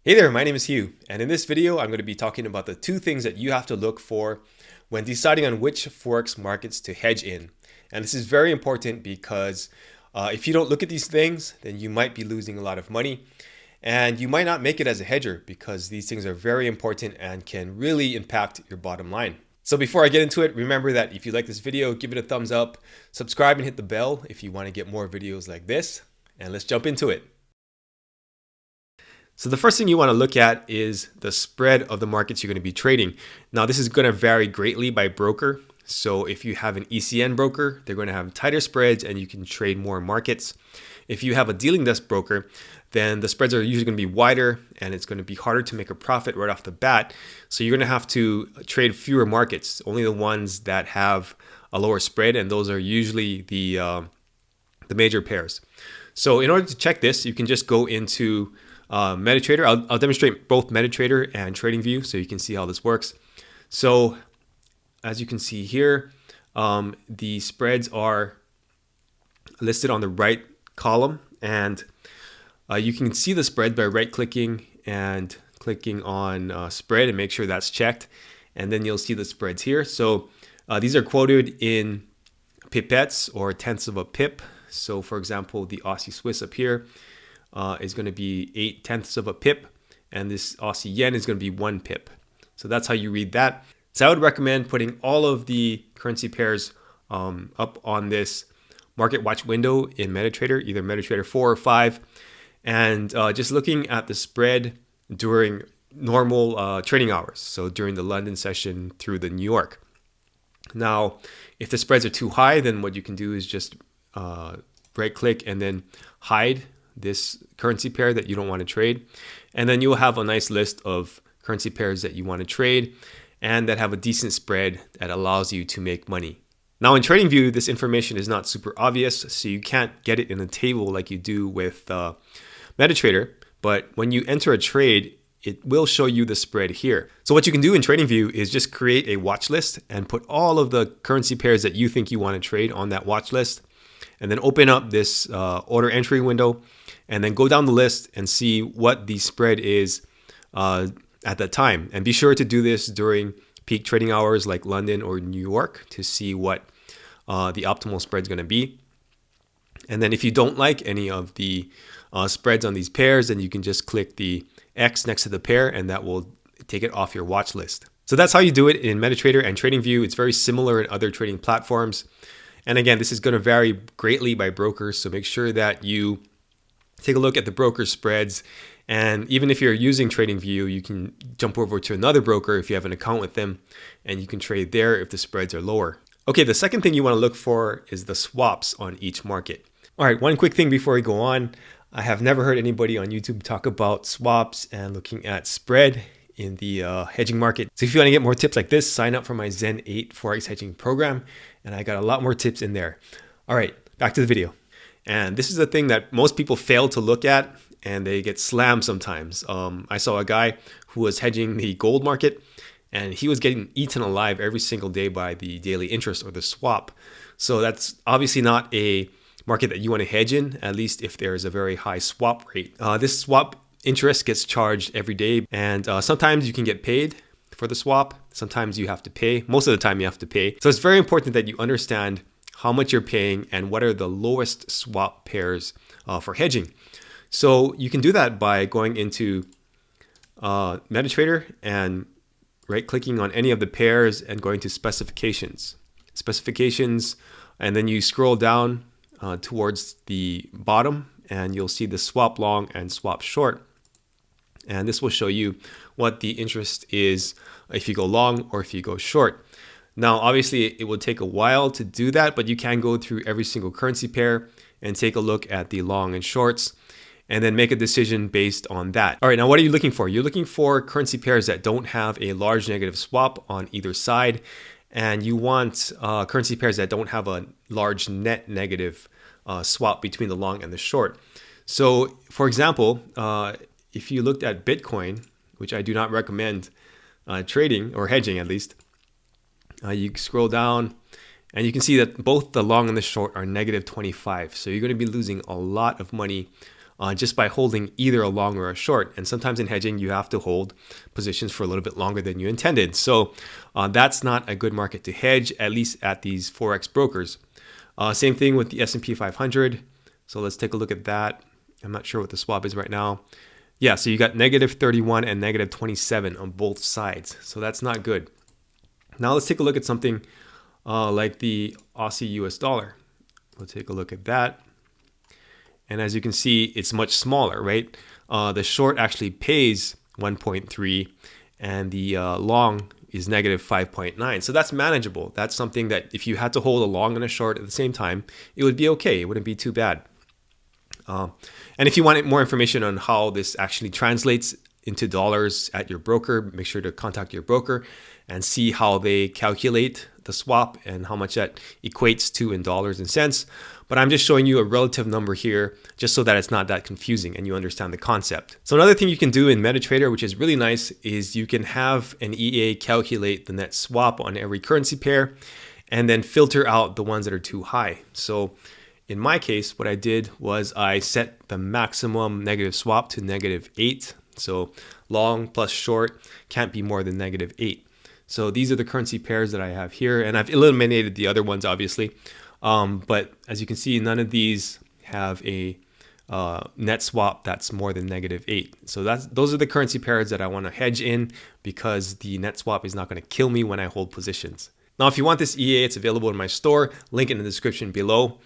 Hey there, my name is Hugh, and in this video I'm going to be talking about the two things that you have to look for when deciding on which Forex markets to hedge in. And this is very important because if you don't look at these things, then you might be losing a lot of money and you might not make it as a hedger because these things are very important and can really impact your bottom line. So before I get into it, remember that if you like this video, give it a thumbs up, subscribe and hit the bell if you want to get more videos like this, and let's jump into it. So the first thing you want to look at is the spread of the markets you're going to be trading. Now this is going to vary greatly by broker. So if you have an ECN broker, they're going to have tighter spreads and you can trade more markets. If you have a dealing desk broker, then the spreads are usually going to be wider and it's going to be harder to make a profit right off the bat. So you're going to have to trade fewer markets, only the ones that have a lower spread, and those are usually the major pairs. So in order to check this, you can just go into MetaTrader. I'll demonstrate both MetaTrader and TradingView so you can see how this works. So as you can see here, the spreads are listed on the right column, and you can see the spread by right clicking and clicking on spread and make sure that's checked, and then you'll see the spreads here. So these are quoted in pipettes or tenths of a pip. So for example, the Aussie Swiss up here is going to be 8/10ths of a pip, and this Aussie yen is going to be 1 pip. So that's how you read that. So I would recommend putting all of the currency pairs up on this market watch window in MetaTrader, either MetaTrader 4 or 5, and just looking at the spread during normal trading hours. So during the London session through the New York. Now, if the spreads are too high, then what you can do is just right click and then hide this currency pair that you don't want to trade, and then you'll have a nice list of currency pairs that you want to trade and that have a decent spread that allows you to make money. Now in TradingView, this information is not super obvious, so you can't get it in a table like you do with MetaTrader, but when you enter a trade, it will show you the spread here. So what you can do in TradingView is just create a watch list and put all of the currency pairs that you think you want to trade on that watch list, and then open up this order entry window and then go down the list and see what the spread is at that time. And be sure to do this during peak trading hours like London or New York to see what the optimal spread is going to be. And then if you don't like any of the spreads on these pairs, then you can just click the X next to the pair and that will take it off your watch list. So that's how you do it in MetaTrader and TradingView. It's very similar in other trading platforms. And again, this is going to vary greatly by brokers, so make sure that you take a look at the broker spreads. And even if you're using TradingView, you can jump over to another broker if you have an account with them, and you can trade there if the spreads are lower. Okay, the second thing you want to look for is the swaps on each market. All right, one quick thing before we go on. I have never heard anybody on YouTube talk about swaps and looking at spread in the hedging market. So if you want to get more tips like this, sign up for my Zen 8 Forex Hedging program, and I got a lot more tips in there. All right, back to the video. And this is the thing that most people fail to look at, and they get slammed sometimes. I saw a guy who was hedging the gold market, and he was getting eaten alive every single day by the daily interest or the swap. So that's obviously not a market that you want to hedge in, at least if there is a very high swap rate. This swap interest gets charged every day, and sometimes you can get paid for the swap. Sometimes you have to pay. Most of the time you have to pay. So it's very important that you understand how much you're paying and what are the lowest swap pairs for hedging. So you can do that by going into MetaTrader and right clicking on any of the pairs and going to specifications, and then you scroll down towards the bottom and you'll see the swap long and swap short. And this will show you what the interest is if you go long or if you go short. Now, obviously, it will take a while to do that, but you can go through every single currency pair and take a look at the long and shorts and then make a decision based on that. All right, now what are you looking for? You're looking for currency pairs that don't have a large negative swap on either side, and you want currency pairs that don't have a large net negative swap between the long and the short. So, for example, if you looked at Bitcoin, which I do not recommend trading or hedging at least, you scroll down and you can see that both the long and the short are negative 25. So you're going to be losing a lot of money just by holding either a long or a short. And sometimes in hedging, you have to hold positions for a little bit longer than you intended. So that's not a good market to hedge, at least at these Forex brokers. Same thing with the S&P 500. So let's take a look at that. I'm not sure what the swap is right now. Yeah, so you got -31 and -27 on both sides. So that's not good. Now let's take a look at something like the Aussie US dollar. We'll take a look at that. And as you can see, it's much smaller, right? The short actually pays 1.3 and the long is -5.9. So that's manageable. That's something that if you had to hold a long and a short at the same time, it would be okay. It wouldn't be too bad. And if you want more information on how this actually translates into dollars at your broker, make sure to contact your broker and see how they calculate the swap and how much that equates to in dollars and cents. But I'm just showing you a relative number here just so that it's not that confusing and you understand the concept. So another thing you can do in MetaTrader, which is really nice, is you can have an EA calculate the net swap on every currency pair and then filter out the ones that are too high. So in my case, what I did was I set the maximum negative swap to -8. So long plus short can't be more than -8. So these are the currency pairs that I have here, and I've eliminated the other ones, obviously. But as you can see, none of these have a net swap that's more than -8. So those are the currency pairs that I want to hedge in because the net swap is not going to kill me when I hold positions. Now, if you want this EA, it's available in my store. Link in the description below.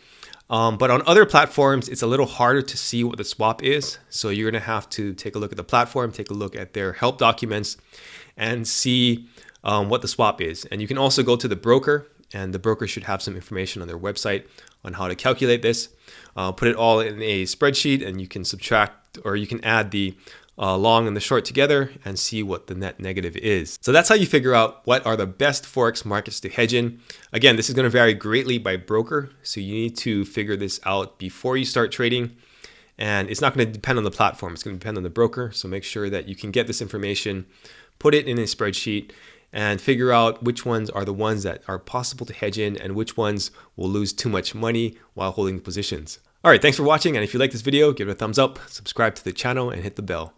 But on other platforms, it's a little harder to see what the swap is. So you're going to have to take a look at the platform, take a look at their help documents, and see what the swap is. And you can also go to the broker, and the broker should have some information on their website on how to calculate this. Put it all in a spreadsheet, and you can subtract or you can add the long and the short together and see what the net negative is. So that's how you figure out what are the best Forex markets to hedge in. Again, this is going to vary greatly by broker, so you need to figure this out before you start trading. And it's not going to depend on the platform, it's going to depend on the broker. So make sure that you can get this information, put it in a spreadsheet, and figure out which ones are the ones that are possible to hedge in and which ones will lose too much money while holding positions. All right, thanks for watching. And if you like this video, give it a thumbs up, subscribe to the channel, and hit the bell.